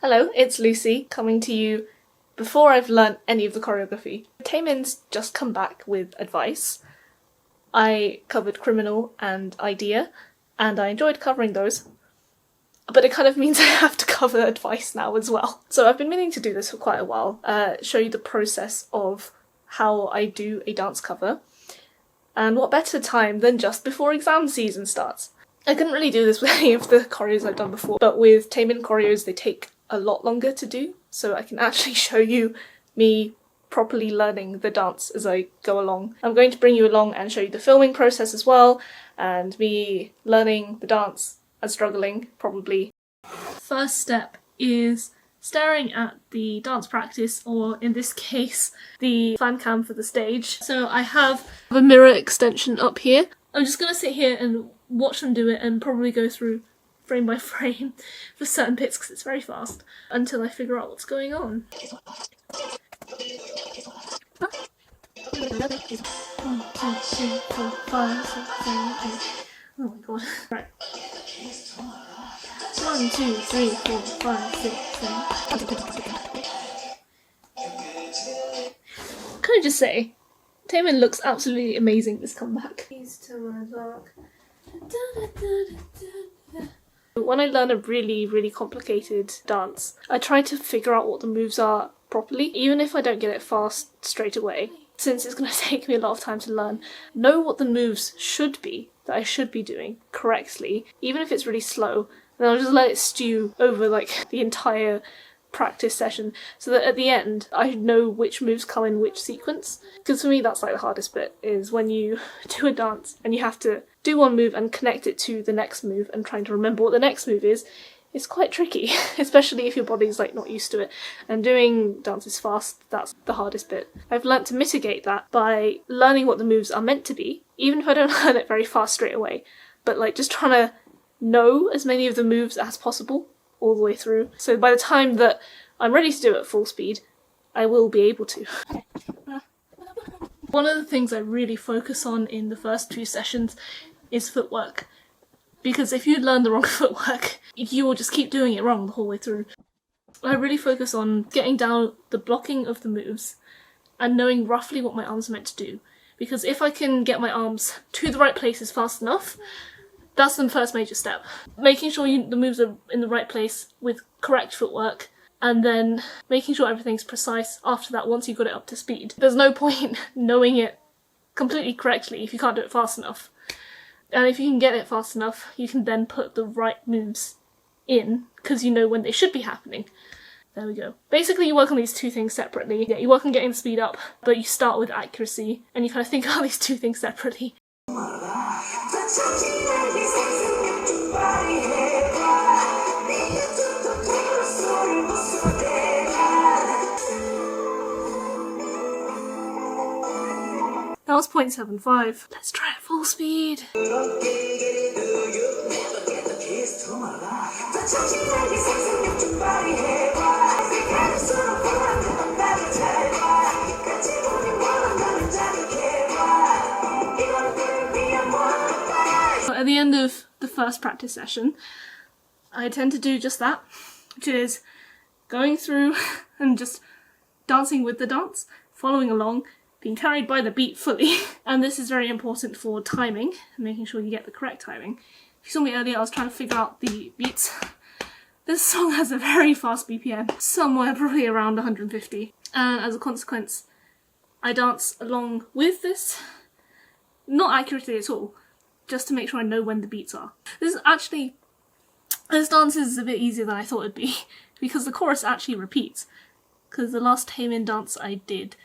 Hello, it's Lucy, coming to you before I've learnt any of the choreography. Taemin's just come back with advice. I covered Criminal and Idea, and I enjoyed covering those. But it kind of means I have to cover advice now as well. So I've been meaning to do this for quite a while, show you the process of how I do a dance cover. And what better time than just before exam season starts. I couldn't really do this with any of the choreos I've done before, but with Taemin choreos they take a lot longer to do, so I can actually show you me properly learning the dance as I go along. I'm going to bring you along and show you the filming process as well, and me learning the dance and struggling, probably. First step is staring at the dance practice, or in this case, the fan cam for the stage. So I have a mirror extension up here. I'm just gonna sit here and watch them do it and probably go through frame by frame for certain bits because it's very fast until I figure out what's going on. 1, 2, 3, 4, 5, 6, 7, 8. Oh my god. Right. 1, 2, 3, 4, 5, 6, 7. Can I just say, Taemin looks absolutely amazing this comeback. When I learn a really complicated dance, I try to figure out what the moves are properly, even if I don't get it fast straight away. Since it's going to take me a lot of time to learn, know what the moves should be, that I should be doing correctly, even if it's really slow, and I'll just let it stew over like the entire practice session so that at the end I know which moves come in which sequence. Because for me that's like the hardest bit, is when you do a dance and you have to do one move and connect it to the next move and trying to remember what the next move is. It's quite tricky, especially if your body's like not used to it, and doing dances fast, that's the hardest bit. I've learnt to mitigate that by learning what the moves are meant to be, even if I don't learn it very fast straight away, but like just trying to know as many of the moves as possible all the way through. So by the time that I'm ready to do it at full speed, I will be able to. One of the things I really focus on in the first few sessions is footwork. Because if you learn the wrong footwork, you will just keep doing it wrong the whole way through. I really focus on getting down the blocking of the moves and knowing roughly what my arms are meant to do. Because if I can get my arms to the right places fast enough, that's the first major step. Making sure the moves are in the right place with correct footwork, and then making sure everything's precise after that once you've got it up to speed. There's no point knowing it completely correctly if you can't do it fast enough. And if you can get it fast enough, you can then put the right moves in, because you know when they should be happening. There we go. Basically you work on these two things separately. Yeah, you work on getting the speed up, but you start with accuracy, and you kind of think about these two things separately. That was 0.75. Let's try it full speed. At the end of the first practice session, I tend to do just that, which is going through and just dancing with the dance, following along, being carried by the beat fully. And this is very important for timing, making sure you get the correct timing. If you saw me earlier, I was trying to figure out the beats. This song has a very fast BPM, somewhere probably around 150. And as a consequence, I dance along with this, not accurately at all, just to make sure I know when the beats are. This dance is a bit easier than I thought it'd be, because the chorus actually repeats. Because the last Taemin dance I did,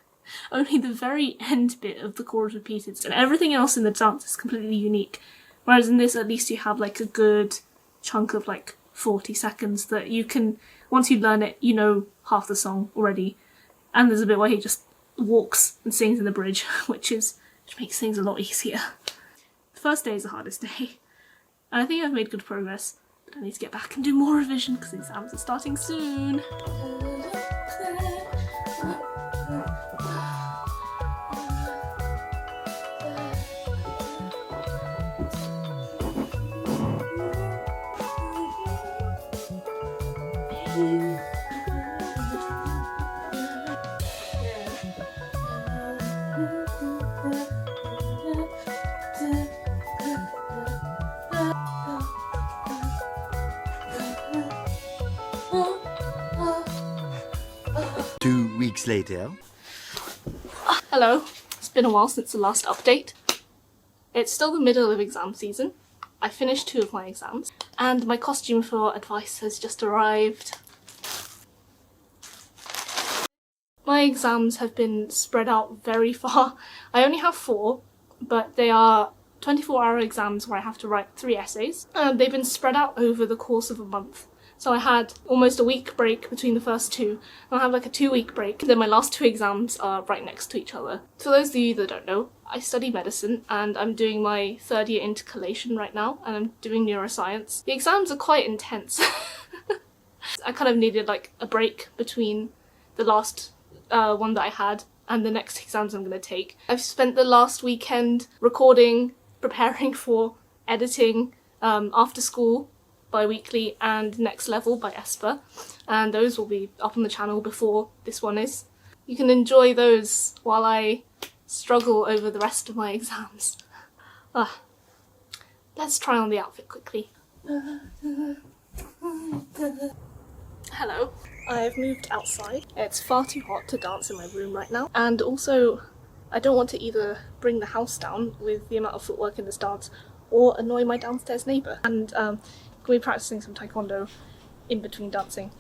only the very end bit of the chorus repeated, and everything else in the dance is completely unique. Whereas in this, at least you have like a good chunk of like 40 seconds that you can, once you learn it, you know half the song already. And there's a bit where he just walks and sings in the bridge, which makes things a lot easier. The first day is the hardest day, and I think I've made good progress, but I need to get back and do more revision because the exams are starting soon. you. 2 weeks later. Hello, it's been a while since the last update. It's still the middle of exam season. I finished 2 of my exams and my costume for advice has just arrived. My exams have been spread out very far. I only have 4, but they are 24-hour exams where I have to write 3 essays. And they've been spread out over the course of a month. So I had almost a week break between the first 2, and I have like a 2-week break. Then my last 2 exams are right next to each other. For those of you that don't know, I study medicine and I'm doing my 3rd year intercalation right now, and I'm doing neuroscience. The exams are quite intense. I kind of needed like a break between the last one that I had and the next exams I'm going to take. I've spent the last weekend recording, preparing for editing after school, bi-weekly, and Next Level by Esper, and those will be up on the channel before this one is. You can enjoy those while I struggle over the rest of my exams. Let's try on the outfit quickly. Hello. I've moved outside. It's far too hot to dance in my room right now, and also I don't want to either bring the house down with the amount of footwork in this dance or annoy my downstairs neighbour. And I'm going to be practising some taekwondo in between dancing.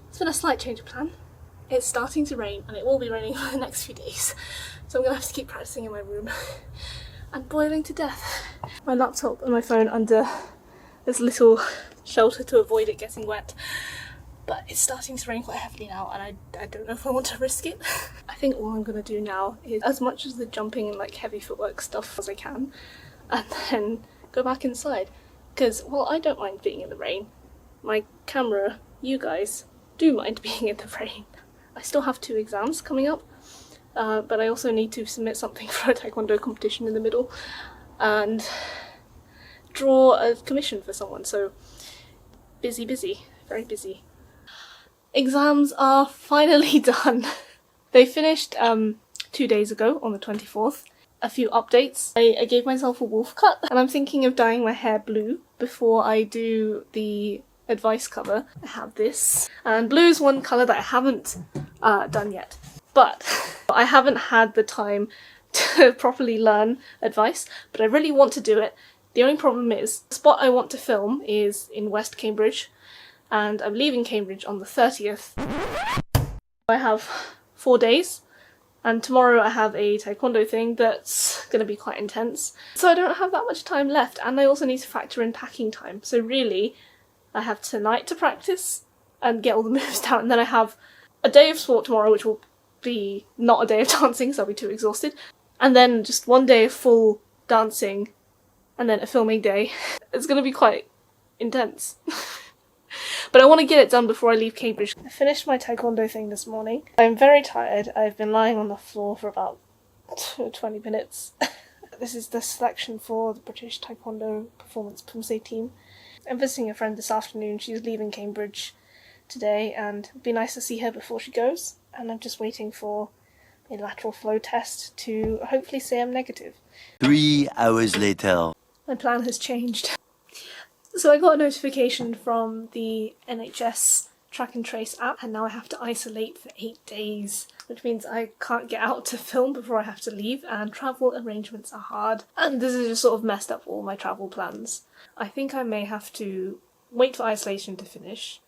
It's been a slight change of plan. It's starting to rain and it will be raining for the next few days, so I'm gonna have to keep practicing in my room. I'm boiling to death. My laptop and my phone under this little shelter to avoid it getting wet, but it's starting to rain quite heavily now and I don't know if I want to risk it. I think all I'm gonna do now is as much as the jumping and like heavy footwork stuff as I can, and then go back inside, because while I don't mind being in the rain, my camera, you guys, do mind being in the rain. I still have 2 exams coming up, but I also need to submit something for a taekwondo competition in the middle and draw a commission for someone, so busy, very busy. Exams are finally done. They finished 2 days ago on the 24th. A few updates. I gave myself a wolf cut and I'm thinking of dyeing my hair blue before I do the advice cover. I have this, and blue is one colour that I haven't done yet, but I haven't had the time to properly learn advice, but I really want to do it. The only problem is, the spot I want to film is in West Cambridge, and I'm leaving Cambridge on the 30th. I have 4 days, and tomorrow I have a taekwondo thing that's going to be quite intense, so I don't have that much time left, and I also need to factor in packing time, so really I have tonight to practice and get all the moves down, and then I have a day of sport tomorrow, which will be not a day of dancing, so I'll be too exhausted, and then just 1 day of full dancing, and then a filming day. It's going to be quite intense. But I want to get it done before I leave Cambridge. I finished my taekwondo thing this morning. I'm very tired. I've been lying on the floor for about 20 minutes. This is the selection for the British Taekwondo Performance Pumse team. I'm visiting a friend this afternoon. She's leaving Cambridge today, and it'd be nice to see her before she goes. And I'm just waiting for a lateral flow test to hopefully say I'm negative. 3 hours later. My plan has changed. So I got a notification from the NHS track and trace app, and now I have to isolate for 8 days, which means I can't get out to film before I have to leave, and travel arrangements are hard. And this has just sort of messed up all my travel plans. I think I may have to wait for isolation to finish.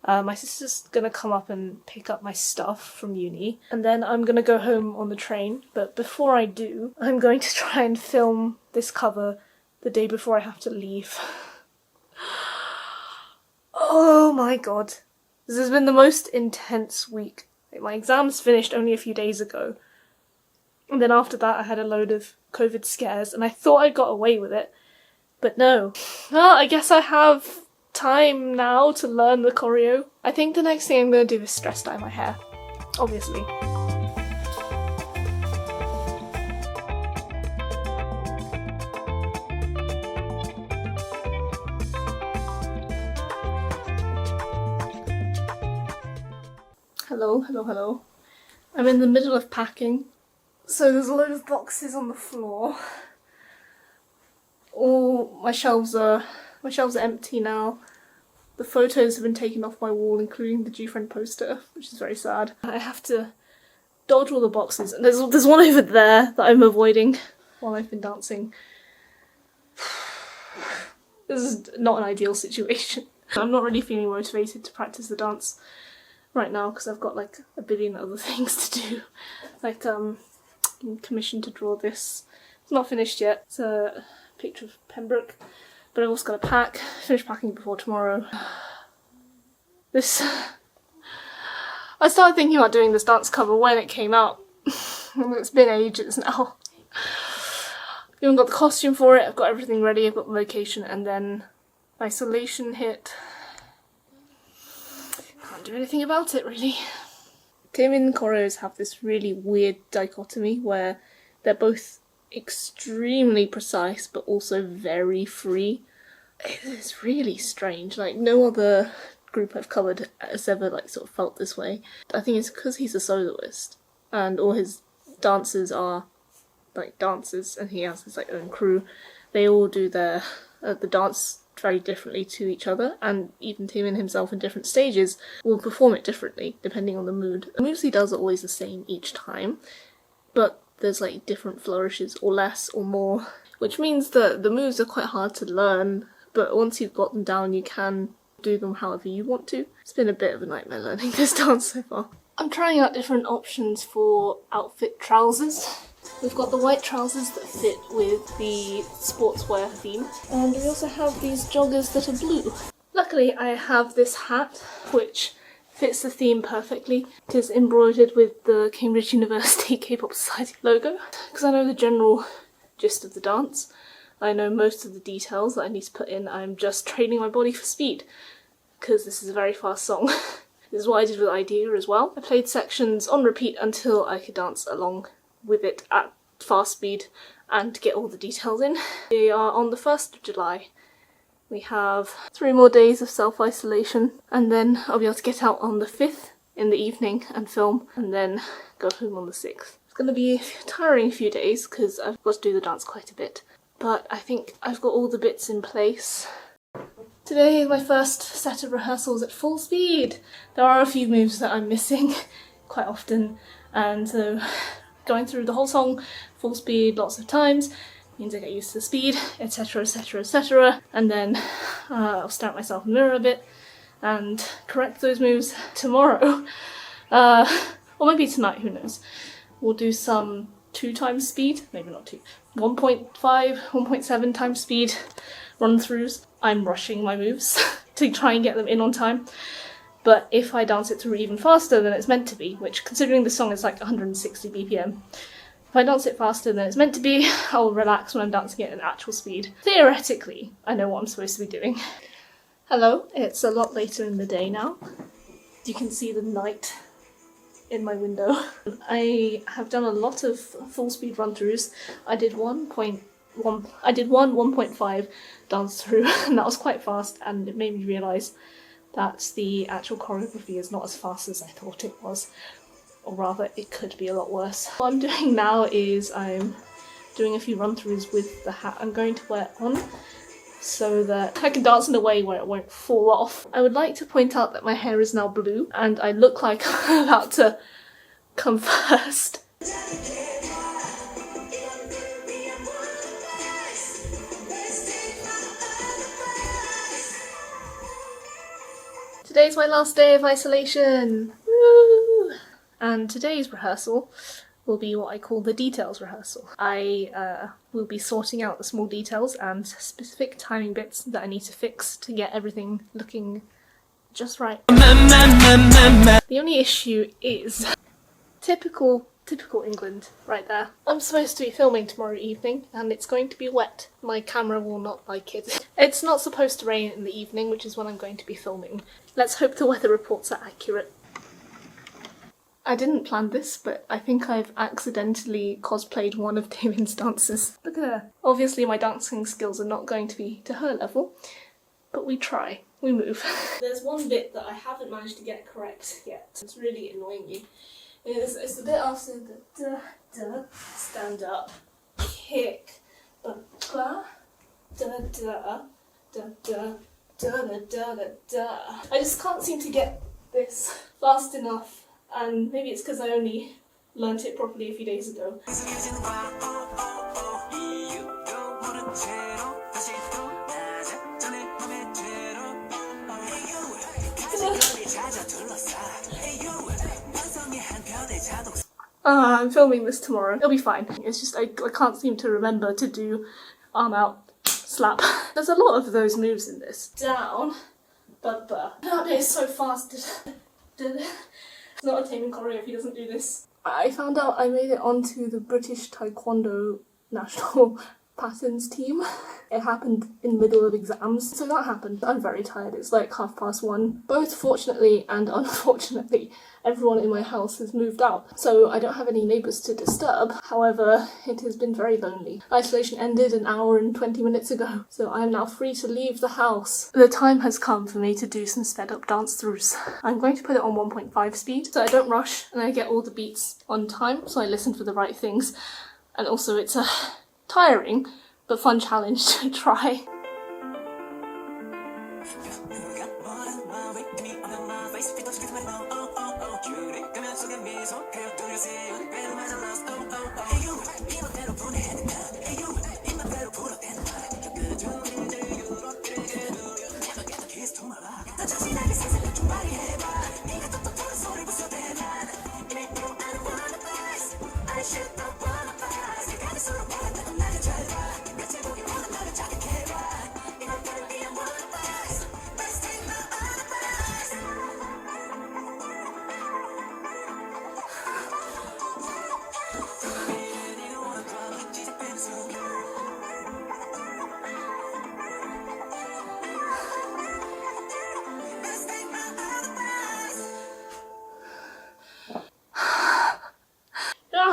My sister's gonna come up and pick up my stuff from uni, and then I'm gonna go home on the train, but before I do, I'm going to try and film this cover the day before I have to leave. Oh my god. This has been the most intense week. Like, my exams finished only a few days ago, and then after that I had a load of COVID scares, and I thought I got away with it, but no. Well, I guess I have time now to learn the choreo. I think the next thing I'm going to do is stress dye my hair, obviously. Hello, hello, hello. I'm in the middle of packing, so there's a load of boxes on the floor. All my shelves are empty now. The photos have been taken off my wall, including the G-Friend poster, which is very sad. I have to dodge all the boxes, and there's one over there that I'm avoiding while I've been dancing. This is not an ideal situation. I'm not really feeling motivated to practice the dance right now because I've got like a billion other things to do. Like I'm commissioned to draw this. It's not finished yet. It's a picture of Pembroke, but I've also got to pack. Finish packing before tomorrow. I started thinking about doing this dance cover when it came out. It's been ages now. I've even got the costume for it, I've got everything ready, I've got the location, and then isolation hit. Can't do anything about it, really. Taemin choreos have this really weird dichotomy where they're both extremely precise but also very free. It's really strange, like no other group I've covered has ever like sort of felt this way. I think it's because he's a soloist and all his dancers are like dancers and he has his like own crew. They all do the dance very differently to each other, and even Taemin himself in different stages will perform it differently depending on the mood. The moves he does are always the same each time, but there's like different flourishes or less or more, which means that the moves are quite hard to learn, but once you've got them down you can do them however you want to. It's been a bit of a nightmare learning this dance so far. I'm trying out different options for outfit trousers. We've got the white trousers that fit with the sportswear theme, and we also have these joggers that are blue. Luckily I have this hat which fits the theme perfectly. It is embroidered with the Cambridge University K-pop Society logo. Because I know the general gist of the dance, I know most of the details that I need to put in. I'm just training my body for speed, because this is a very fast song. This is what I did with Idea as well. I played sections on repeat until I could dance along with it at fast speed and get all the details in. We are on the 1st of July. We have 3 more days of self-isolation, and then I'll be able to get out on the 5th in the evening and film, and then go home on the 6th. It's going to be a tiring few days because I've got to do the dance quite a bit, but I think I've got all the bits in place. Today is my first set of rehearsals at full speed. There are a few moves that I'm missing quite often, and so going through the whole song full speed lots of times means I get used to the speed, etc, etc, etc, and then I'll stare at myself in the mirror a bit and correct those moves tomorrow. Or maybe tonight, who knows. We'll do some 2 times speed, maybe not 2, 1.5, 1.7 times speed run-throughs. I'm rushing my moves to try and get them in on time. But if I dance it through even faster than it's meant to be, which considering the song is like 160 BPM, if I dance it faster than it's meant to be, I'll relax when I'm dancing it at actual speed. Theoretically, I know what I'm supposed to be doing. Hello, it's a lot later in the day now. You can see the night in my window. I have done a lot of full speed run-throughs. I did one 1.5 dance through, and that was quite fast, and it made me realise that the actual choreography is not as fast as I thought it was, or rather it could be a lot worse. What I'm doing now is I'm doing a few run-throughs with the hat I'm going to wear on so that I can dance in a way where it won't fall off. I would like to point out that my hair is now blue and I look like I'm about to come first. Today's my last day of isolation! Woo! And today's rehearsal will be what I call the details rehearsal. I will be sorting out the small details and specific timing bits that I need to fix to get everything looking just right. The only issue is typical England right there. I'm supposed to be filming tomorrow evening and it's going to be wet. My camera will not like it. It's not supposed to rain in the evening, which is when I'm going to be filming. Let's hope the weather reports are accurate. I didn't plan this, but I think I've accidentally cosplayed one of Taemin's dances. Look at her. Obviously my dancing skills are not going to be to her level, but we try. we move. There's one bit that I haven't managed to get correct yet. It's really annoying you. It's the bit after the da da, stand up, kick, ba ba, da da, da da, da da da da da. I just can't seem to get this fast enough, and maybe it's because I only learnt it properly a few days ago. I'm filming this tomorrow. It'll be fine. It's just I can't seem to remember to do arm out, slap. There's a lot of those moves in this. Down, ba-ba. That bit is so fast. It's not a Taemin choreo if he doesn't do this. I found out I made it onto the British Taekwondo national patterns team. It happened in the middle of exams, so that happened. I'm very tired. It's like 1:30. Both fortunately and unfortunately, everyone in my house has moved out, so I don't have any neighbours to disturb. However, it has been very lonely. Isolation ended an hour and 20 minutes ago, so I am now free to leave the house. The time has come for me to do some sped up dance throughs. I'm going to put it on 1.5 speed, so I don't rush and I get all the beats on time, so I listen for the right things. And also it's a tiring but fun challenge to try.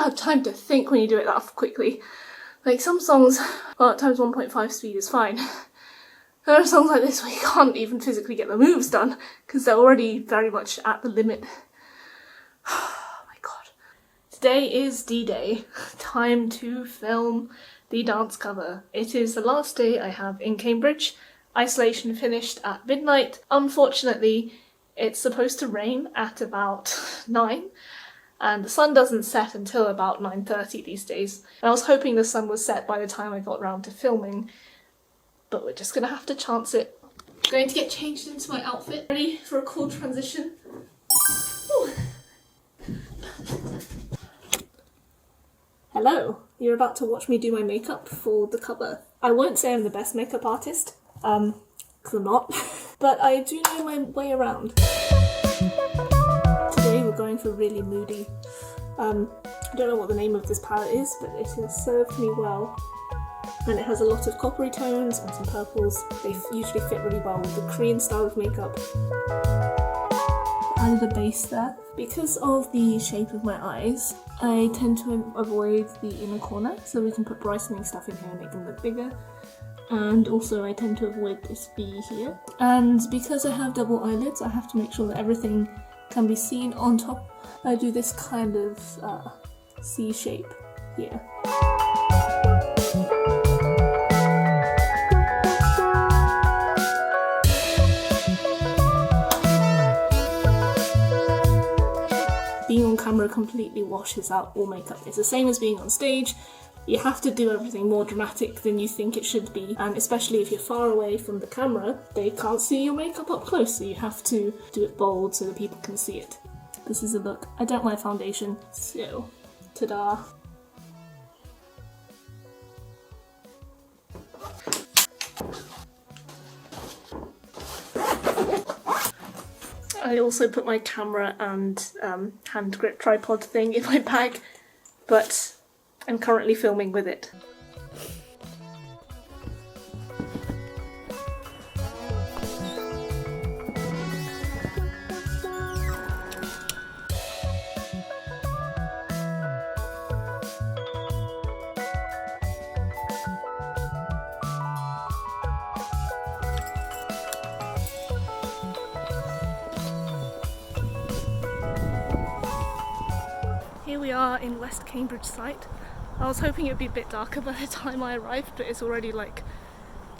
Have time to think when you do it that quickly. Like some songs, well, at times 1.5 speed is fine. There are songs like this where you can't even physically get the moves done because they're already very much at the limit. Oh my god. Today is D-Day. Time to film the dance cover. It is the last day I have in Cambridge. Isolation finished at midnight. Unfortunately, it's supposed to rain at about 9. And the sun doesn't set until about 9:30 these days. And I was hoping the sun was set by the time I got round to filming, but we're just gonna have to chance it. I'm going to get changed into my outfit. Ready for a cool transition? Ooh. Hello, you're about to watch me do my makeup for the cover. I won't say I'm the best makeup artist, because I'm not, but I do know my way around. Today we're going for really moody. I don't know what the name of this palette is, but it has served me well. And it has a lot of coppery tones and some purples. They usually fit really well with the Korean style of makeup. Added a base there. Because of the shape of my eyes, I tend to avoid the inner corner, so we can put brightening stuff in here and make them look bigger. And also I tend to avoid this B here. And because I have double eyelids, I have to make sure that everything can be seen on top. I do this kind of C shape here. Being on camera completely washes out all makeup. It's the same as being on stage. You have to do everything more dramatic than you think it should be, and especially if you're far away from the camera, they can't see your makeup up close, so you have to do it bold so that people can see it. This is the look. I don't wear foundation, so ta-da. I also put my camera and hand grip tripod thing in my bag, but I'm currently filming with it. We are in West Cambridge site. I was hoping it would be a bit darker by the time I arrived, but it's already like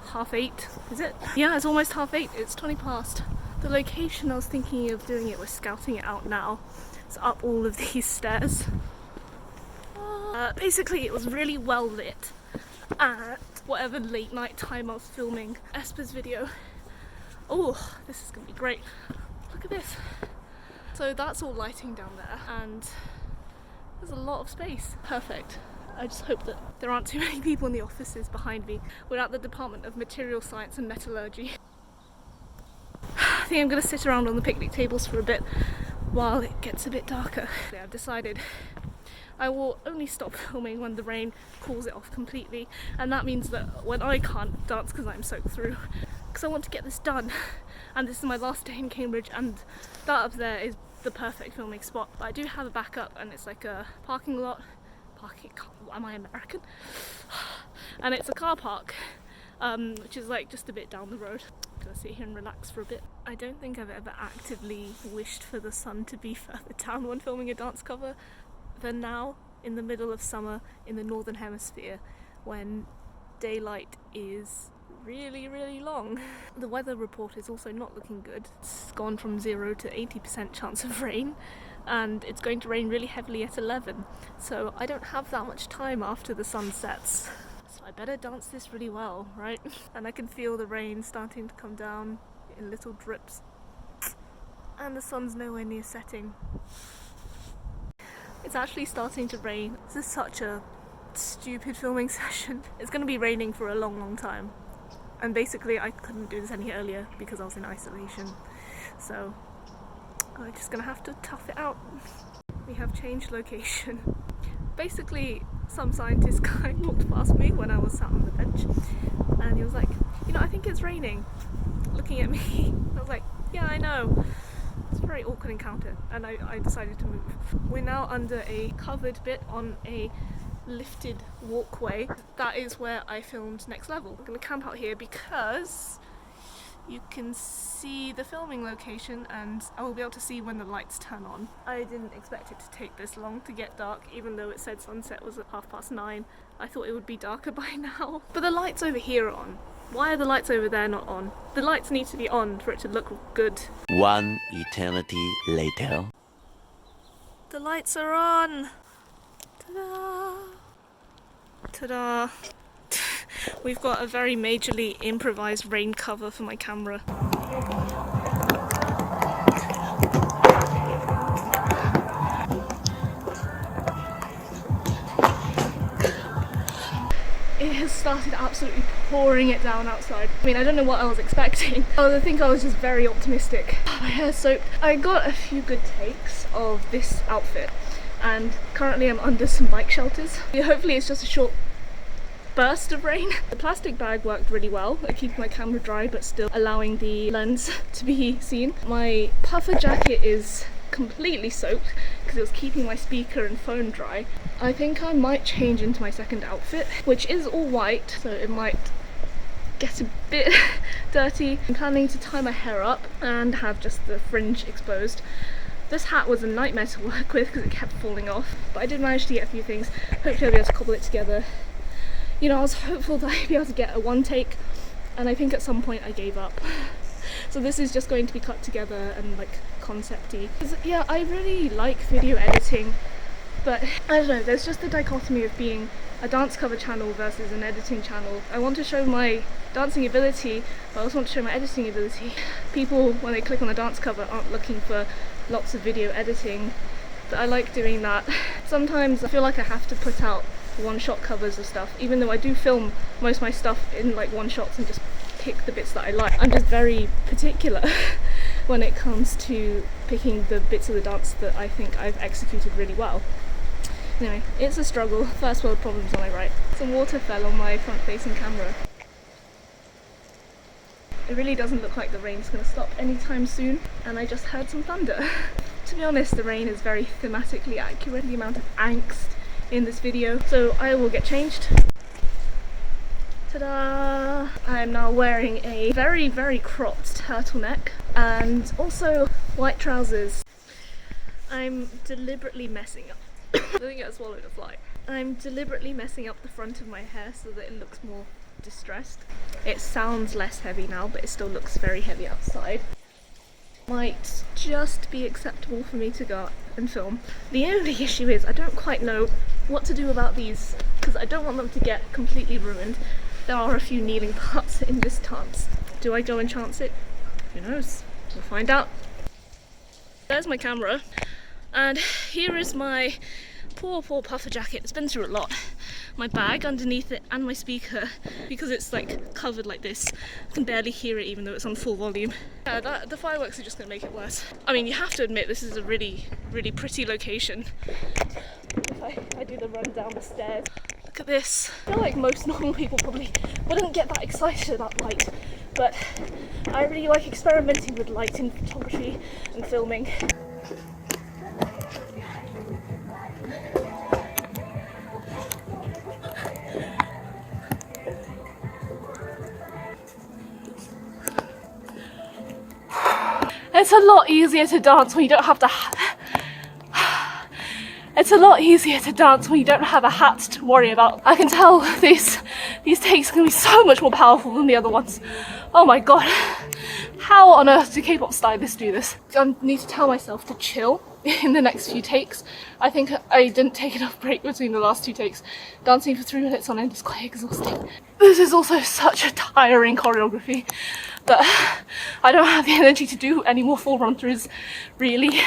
8:30. Is it? Yeah, it's almost 8:30. It's 20 past. The location I was thinking of doing it, we're scouting it out now. It's up all of these stairs. Basically, it was really well lit at whatever late night time I was filming Esper's video. Oh, this is gonna be great. Look at this. So that's all lighting down there, and there's a lot of space. Perfect. I just hope that there aren't too many people in the offices behind me. We're at the Department of Material Science and Metallurgy. I think I'm gonna sit around on the picnic tables for a bit while it gets a bit darker. I've decided I will only stop filming when the rain cools it off completely, and that means that when I can't dance because I'm soaked through, because I want to get this done, and this is my last day in Cambridge, and that up there is the perfect filming spot. But I do have a backup, and it's like a parking lot. Am I American? And it's a car park, which is like just a bit down the road. I'm gonna sit here and relax for a bit. I don't think I've ever actively wished for the sun to be further down when filming a dance cover than now, in the middle of summer in the northern hemisphere, when daylight is really, really long. The weather report is also not looking good. It's gone from 0 to 80% chance of rain, and it's going to rain really heavily at 11, so I don't have that much time after the sun sets. So I better dance this really well, right? And I can feel the rain starting to come down in little drips, and the sun's nowhere near setting. It's actually starting to rain. This is such a stupid filming session. It's going to be raining for a long, long time. And basically I couldn't do this any earlier because I was in isolation. So I'm just going to have to tough it out. We have changed location. Basically, some scientist guy walked past me when I was sat on the bench, and he was like, you know, I think it's raining, looking at me. I was like, yeah, I know. It's a very awkward encounter, and I decided to move. We're now under a covered bit on a lifted walkway. That is where I filmed Next Level. I'm going to camp out here because you can see the filming location, and I will be able to see when the lights turn on. I didn't expect it to take this long to get dark, even though it said sunset was at 9:30. I thought it would be darker by now. But the lights over here are on. Why are the lights over there not on? The lights need to be on for it to look good. One eternity later. The lights are on! Ta-da! Ta-da! We've got a very majorly improvised rain cover for my camera. It has started absolutely pouring it down outside. I mean, I don't know what I was expecting. I think I was just very optimistic. My hair's soaked. I got a few good takes of this outfit, and currently I'm under some bike shelters. Hopefully it's just a short burst of rain. The plastic bag worked really well at keeping my camera dry but still allowing the lens to be seen. My puffer jacket is completely soaked because it was keeping my speaker and phone dry. I think I might change into my second outfit, which is all white, so it might get a bit dirty. I'm planning to tie my hair up and have just the fringe exposed. This hat was a nightmare to work with because it kept falling off, but I did manage to get a few things. Hopefully I'll be able to cobble it together. You know, I was hopeful that I'd be able to get a one take, and I think at some point I gave up. So this is just going to be cut together and like concept-y. Yeah, I really like video editing, but I don't know, there's just the dichotomy of being a dance cover channel versus an editing channel. I want to show my dancing ability, but I also want to show my editing ability. People, when they click on the dance cover, aren't looking for lots of video editing, but I like doing that. Sometimes I feel like I have to put out one-shot covers of stuff, even though I do film most of my stuff in like one-shots and just pick the bits that I like. I'm just very particular when it comes to picking the bits of the dance that I think I've executed really well. Anyway, it's a struggle. First world problems when I write. Some water fell on my front-facing camera. It really doesn't look like the rain's going to stop anytime soon, and I just heard some thunder. To be honest, the rain is very thematically accurate, the amount of angst in this video, so I will get changed. Ta-da! I am now wearing a very, very cropped turtleneck and also white trousers. I'm deliberately messing up I think I swallowed a fly. I'm deliberately messing up the front of my hair so that it looks more distressed. It sounds less heavy now, but it still looks very heavy outside. Might just be acceptable for me to go out and film. The only issue is I don't quite know what to do about these because I don't want them to get completely ruined. There are a few kneeling parts in this dance. Do I go and chance it? Who knows? We'll find out. There's my camera, and here is my poor puffer jacket. It's been through a lot. My bag underneath it and my speaker, because it's like covered like this, I can barely hear it even though it's on full volume. The fireworks are just going to make it worse. I mean, you have to admit this is a really pretty location. If I do the run down the stairs. Look at this. I feel like most normal people probably wouldn't get that excited about light, but I really like experimenting with light in photography and filming. It's a lot easier to dance when you don't have to It's a lot easier to dance when you don't have a hat to worry about. I can tell these takes are going to be so much more powerful than the other ones. Oh my god. How on earth do K-pop stylists do this? I need to tell myself to chill in the next few takes. I think I didn't take enough break between the last two takes. Dancing for 3 minutes on end is quite exhausting. This is also such a tiring choreography that I don't have the energy to do any more full run-throughs, really.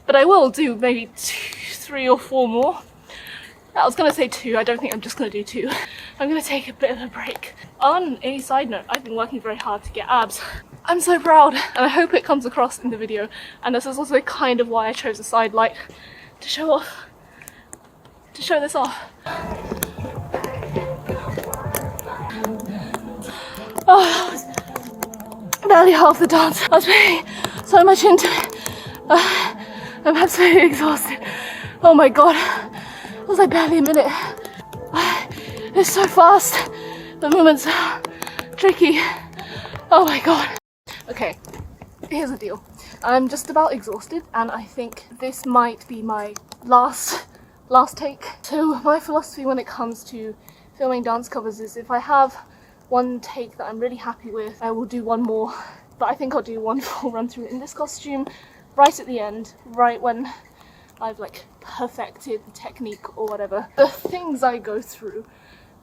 But I will do maybe 3 or 4 more. I was going to say 2, I don't think I'm just going to do 2. I'm going to take a bit of a break. On a side note, I've been working very hard to get abs. I'm so proud, and I hope it comes across in the video. And this is also kind of why I chose a side light to show this off. Oh, that was barely half the dance. I was putting so much into it. I'm absolutely exhausted. Oh my god. It was like barely a minute. It's so fast. The movements are tricky. Oh my god. Okay, here's the deal. I'm just about exhausted, and I think this might be my last take. So my philosophy when it comes to filming dance covers is if I have one take that I'm really happy with, I will do one more. But I think I'll do one full run through in this costume right at the end, right when I've like perfected the technique or whatever. The things I go through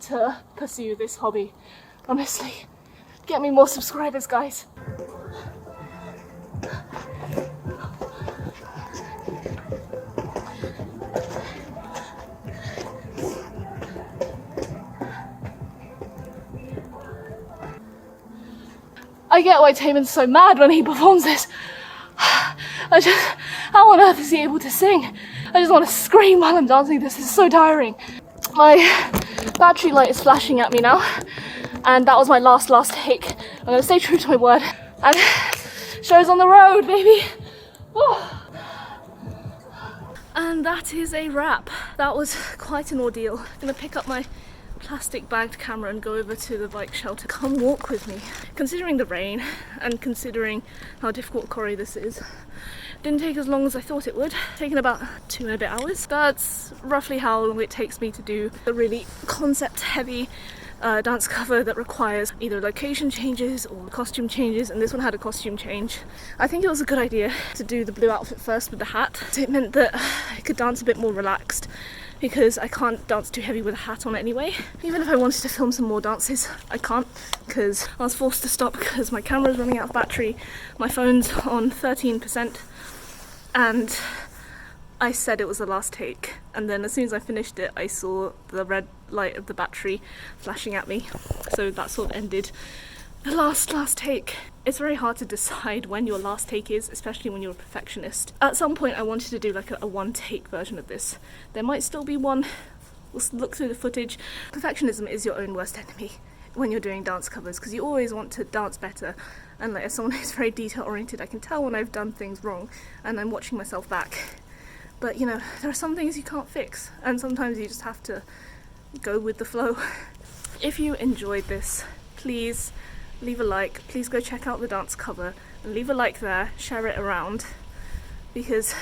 to pursue this hobby, honestly, get me more subscribers, guys. I get why Taemin's so mad when he performs this. How on earth is he able to sing? I just want to scream while I'm dancing. This is so tiring. My battery light is flashing at me now, and that was my last take. I'm going to stay true to my word, and show's on the road, baby. Oh. And that is a wrap. That was quite an ordeal. I'm going to pick up my plastic bagged camera and go over to the bike shelter. Come walk with me. Considering the rain and considering how difficult choreo this is, didn't take as long as I thought it would. Taken about 2 and a bit hours. That's roughly how long it takes me to do a really concept heavy dance cover that requires either location changes or costume changes, and this one had a costume change. I think it was a good idea to do the blue outfit first with the hat. It meant that I could dance a bit more relaxed, because I can't dance too heavy with a hat on anyway. Even if I wanted to film some more dances, I can't, because I was forced to stop because my camera's running out of battery, my phone's on 13%, and I said it was the last take, and then as soon as I finished it, I saw the red light of the battery flashing at me, so that sort of ended the last take. It's very hard to decide when your last take is, especially when you're a perfectionist. At some point I wanted to do like a one take version of this. There might still be one. We'll look through the footage. Perfectionism is your own worst enemy when you're doing dance covers, because you always want to dance better, and like as someone who's very detail oriented, I can tell when I've done things wrong and I'm watching myself back. But you know, there are some things you can't fix, and sometimes you just have to go with the flow. If you enjoyed this, please leave a like, please go check out the dance cover and leave a like there, share it around, because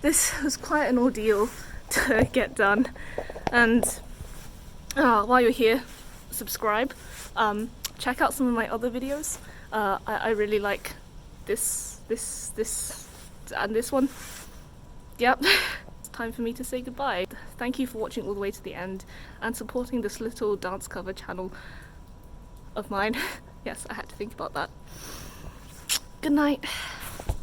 this was quite an ordeal to get done, and while you're here, subscribe. Check out some of my other videos. I really like this and this one. Yep. It's time for me to say goodbye. Thank you for watching all the way to the end and supporting this little dance cover channel of mine. Yes, I had to think about that. Good night.